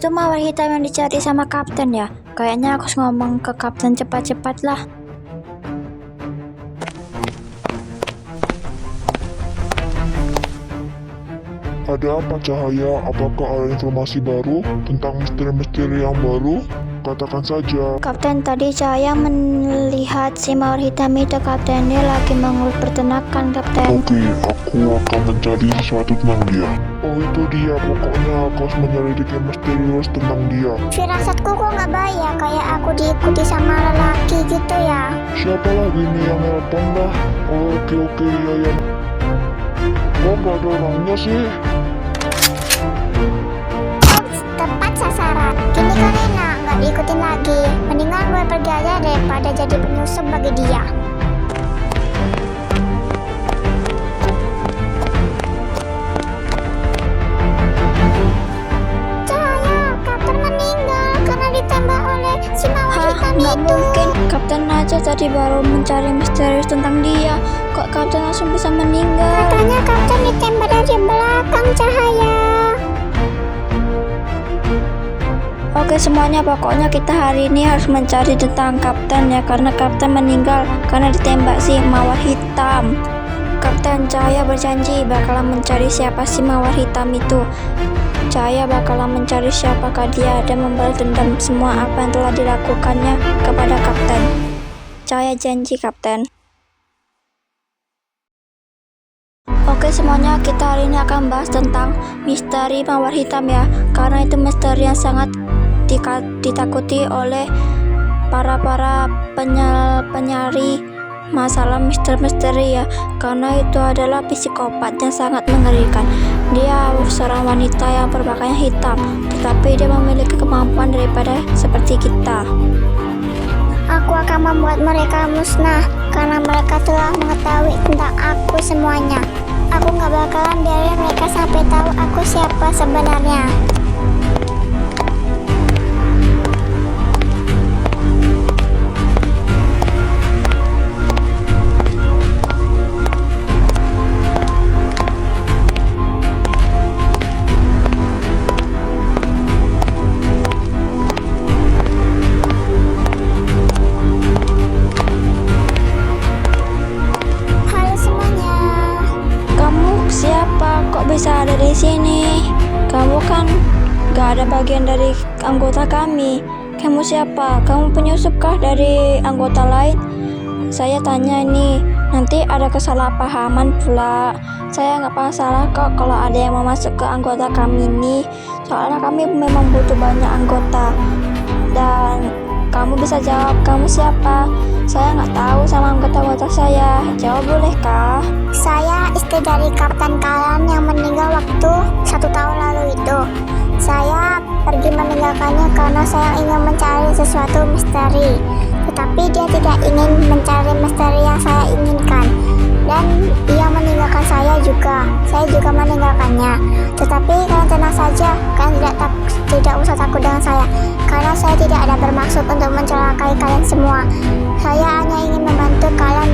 itu mawar hitam yang dicari sama kapten ya? Kayaknya aku harus ngomong ke kapten cepat-cepat lah. Ada apa Cahaya? Apakah ada informasi baru tentang misteri-misteri yang baru? Katakan saja. Kapten, tadi Cahaya melihat si mawar hitam itu, kapten. Dia lagi mengurus peternakan, kapten. Oke, aku akan mencari sesuatu tentang dia. Oh, itu dia. Pokoknya aku harus menyelidiki misterius tentang dia. Firasatku kok nggak baik ya, kayak aku diikuti sama lelaki gitu ya. Siapa lagi nih yang nelpon dah? Oke, ya. Kok nggak ada orangnya sih? Ops, tepat sasaran. Kini kan enak, nggak diikutin lagi. Mendingan gue pergi aja daripada jadi penyusup bagi dia. Cahaya, kapten meninggal karena ditembak oleh si mawar hitam Nggak itu. mungkin. Kapten aja tadi baru mencari misterius tentang dia. Kok kapten langsung bisa meninggal? Katanya kapten ditembak dari belakang, Cahaya. Oke semuanya, pokoknya kita hari ini harus mencari tentang kapten ya, karena kapten meninggal karena ditembak si mawar hitam. Kapten, Cahaya berjanji bakalan mencari siapa si mawar hitam itu. Cahaya bakalan mencari siapakah dia dan membalas dendam semua apa yang telah dilakukannya kepada kapten. Cahaya janji, kapten. Oke semuanya, kita hari ini akan bahas tentang misteri mawar hitam ya, karena itu misteri yang sangat ditakuti oleh para penyari masalah misteri ya, karena itu adalah psikopat yang sangat mengerikan. Dia seorang wanita yang berpakaian hitam, tetapi dia memiliki kemampuan daripada seperti kita. Aku akan membuat mereka musnah karena mereka telah mengetahui tentang aku semuanya. Aku gak bakalan biarin mereka sampai tahu aku siapa sebenarnya. Halo semuanya. Kamu siapa? Kok bisa ada di sini? Kamu kan gak ada bagian dari anggota kami. Kamu siapa? Kamu penyusup kah dari anggota lain? Saya tanya ini, nanti ada kesalahpahaman pula. Saya nggak salah kok kalau ada yang mau masuk ke anggota kami ini. Soalnya kami memang butuh banyak anggota. Dan kamu bisa jawab, kamu siapa? Saya nggak tahu sama anggota-anggota saya. Jawab bolehkah? Saya istri dari kapten kalian yang meninggal waktu 1 tahun lalu itu. Saya pergi meninggalkannya karena saya ingin mencari sesuatu misteri. Tetapi dia tidak ingin mencari misteri yang saya inginkan. Dan dia meninggalkan saya juga. Saya juga meninggalkannya. Tetapi kalian tenang saja, kalian tidak usah takut dengan saya. Karena saya tidak ada bermaksud untuk mencelakai kalian semua. Saya hanya ingin membantu kalian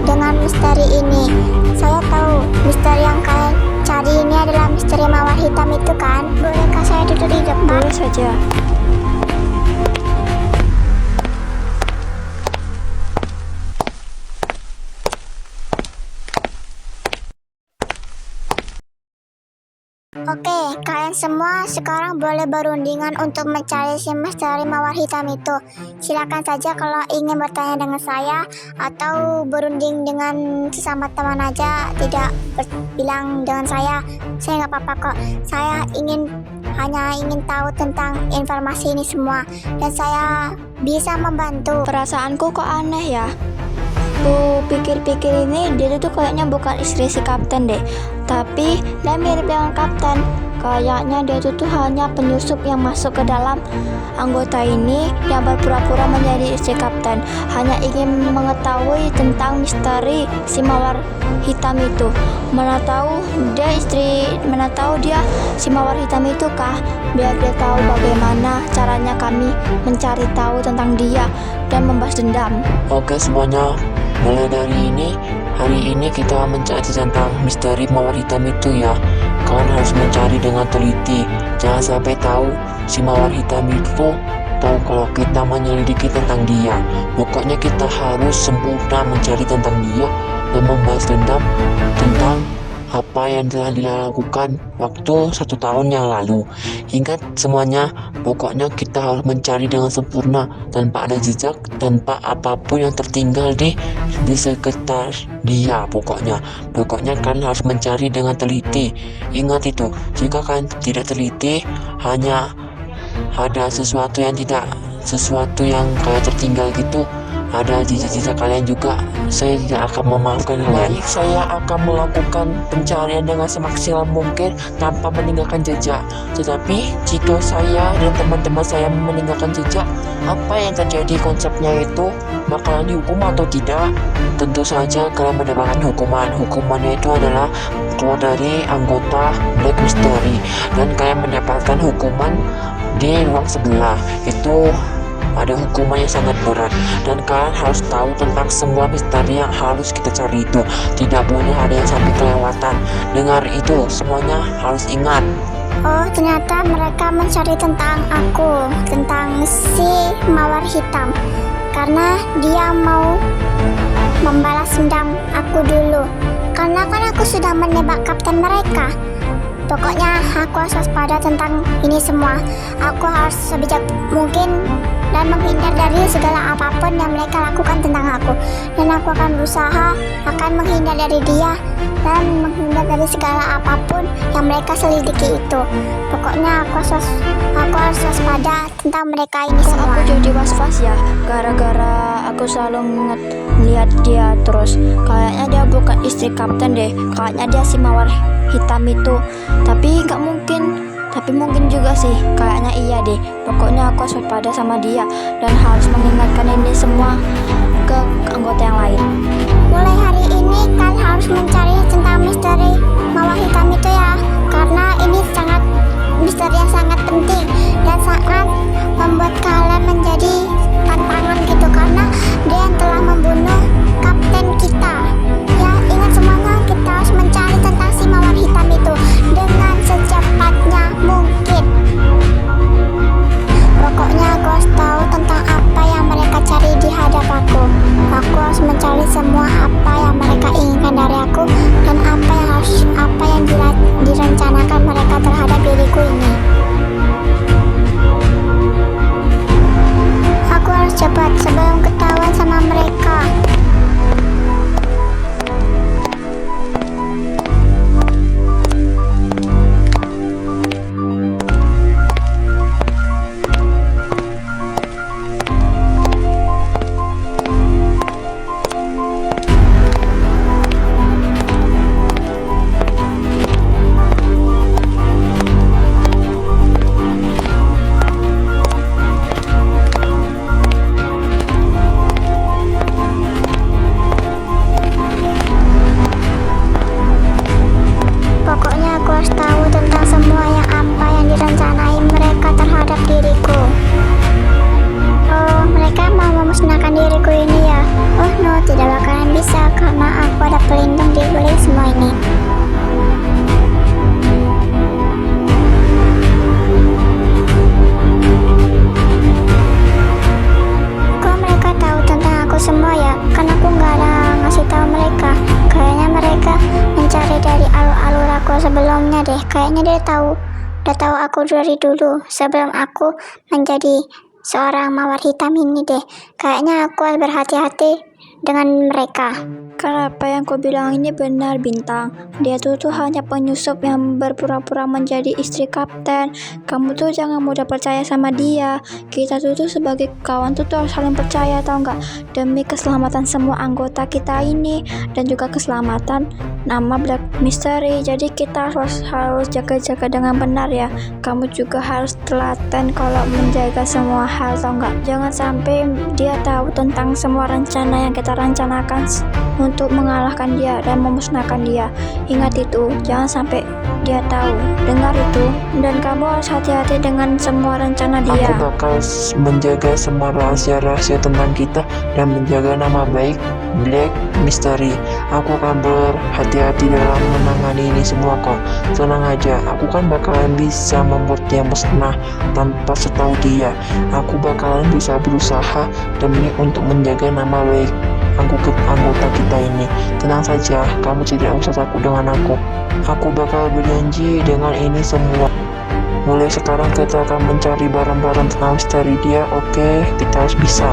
dengan misteri ini. Saya tahu misteri yang kalian cari ini adalah misteri mawar hitam itu kan? Bolehkah saya duduk di depan? Boleh saja. Oke, kalian semua sekarang boleh berundingan untuk mencari si misteri mawar hitam itu. Silakan saja kalau ingin bertanya dengan saya atau berunding dengan sesama teman aja, tidak bilang dengan saya nggak apa-apa kok. Saya hanya ingin tahu tentang informasi ini semua dan saya bisa membantu. Perasaanku kok aneh ya. Tuh pikir-pikir ini dia tuh kayaknya bukan istri si kapten deh, tapi dia mirip dengan kapten. Kayaknya dia tuh hanya penyusup yang masuk ke dalam anggota ini yang berpura-pura menjadi istri kapten, hanya ingin mengetahui tentang misteri si mawar hitam itu. Mana tahu dia si mawar hitam itu kah, biar dia tahu bagaimana caranya kami mencari tahu tentang dia dan membalas dendam. Oke semuanya, mulai dari ini hari ini kita mencari tentang misteri mawar hitam itu ya. Kalian harus mencari dengan teliti. Jangan sampai tahu si mawar hitam itu tahu kalau kita menyelidiki tentang dia. Pokoknya kita harus sempurna mencari tentang dia dan membalas dendam tentang apa yang telah dilakukan waktu 1 tahun yang lalu. Ingat semuanya, pokoknya kita harus mencari dengan sempurna tanpa ada jejak, tanpa apapun yang tertinggal di sekitar dia. Pokoknya kalian harus mencari dengan teliti. Ingat itu, jika kalian tidak teliti, hanya ada sesuatu yang kayak tertinggal gitu, ada jejak-jejak kalian juga, saya tidak akan memaafkan kalian. Saya akan melakukan pencarian dengan semaksimal mungkin tanpa meninggalkan jejak. Tetapi jika saya dan teman-teman saya meninggalkan jejak, apa yang terjadi konsepnya itu bakalan dihukum atau tidak? Tentu saja kalian mendapatkan hukuman. Hukumannya itu adalah keluar dari anggota Black Mystery, dan kalian mendapatkan hukuman di ruang sebelah. Itu ada hukuman yang sangat berat, dan kalian harus tahu tentang semua misteri yang harus kita cari itu. Tidak boleh ada yang sampai kelewatan. Dengar itu, semuanya harus ingat. Oh, ternyata mereka mencari tentang aku, tentang si mawar hitam, karena dia mau membalas dendam aku dulu. Karena kan aku sudah menebak kapten mereka. Pokoknya aku harus waspada tentang ini semua. Aku harus sebijak mungkin dan menghindar dari segala apapun yang mereka lakukan tentang aku. Dan aku akan berusaha akan menghindar dari dia dan menghindar dari segala apapun yang mereka selidiki itu. Pokoknya aku harus waspada tentang mereka ini Kok semua. aku jadi was-was ya, gara-gara aku selalu lihat dia terus. Kayaknya dia bukan istri kapten deh, kayaknya dia si mawar hitam itu. Tapi nggak mungkin, tapi mungkin juga sih, kayaknya iya deh. Pokoknya aku harus waspada sama dia dan harus mengingatkan ini semua ke anggota yang lain. Mulai hari ini kalian harus mencari tentang misteri mawar hitam itu ya, karena ini sangat misteri yang sangat penting dan sangat membuat kalian menjadi tantangan gitu, karena dia yang telah membunuh kapten kita. Ya, ingat semuanya, kita harus mencari tentang si mawar hitam itu dengan secepatnya mungkin. Pokoknya aku harus tahu tentang apa yang mereka cari di hadap aku. Aku harus mencari semua apa yang mereka inginkan dari aku dan apa yang direncanakan mereka terhadap diriku ini. Aku harus cepat sebelum ketahuan sama mereka. Pokoknya aku harus tahu tentang semua apa yang direncanai mereka terhadap diriku. Oh, mereka mau memusnahkan diriku ini ya. Oh no, tidak bakalan bisa karena aku ada pelindung di balik semua ini. Kok mereka tahu tentang aku semua ya? Karena aku nggak ada ngasih tahu mereka. Kayaknya mereka mencari dari alur-alur aku sebelumnya deh. Kayaknya dia udah tahu aku dari dulu sebelum aku menjadi seorang mawar hitam ini deh. Kayaknya aku harus berhati-hati dengan mereka. Karena apa yang kau bilang ini benar, Bintang. Dia tuh hanya penyusup yang berpura-pura menjadi istri kapten. Kamu tuh jangan mudah percaya sama dia. Kita tuh sebagai kawan tuh harus saling percaya, tau nggak? Demi keselamatan semua anggota kita ini dan juga keselamatan nama Black Mystery. Jadi kita harus jaga-jaga dengan benar ya. Kamu juga harus telaten kalau menjaga semua hal, tau nggak? Jangan sampai dia tahu tentang semua rencana yang kita rencanakan untuk mengalahkan dia dan memusnahkan dia. Ingat itu, jangan sampai dia tahu. Dengar itu, dan kamu harus hati-hati dengan semua rencana dia. Aku bakal menjaga semua rahasia-rahasia tentang kita dan menjaga nama baik Black Mystery. Aku akan berhati-hati dalam menangani ini semua kok. Tenang aja, aku kan bakalan bisa membuat dia musnah tanpa setahu dia. Aku bakalan bisa berusaha demi untuk menjaga nama baik anggota kita ini. Tenang saja, kamu tidak usah takut dengan aku. Aku bakal berjanji dengan ini semua. Mulai sekarang kita akan mencari barang-barang tentang misteri dia. Oke, kita harus bisa.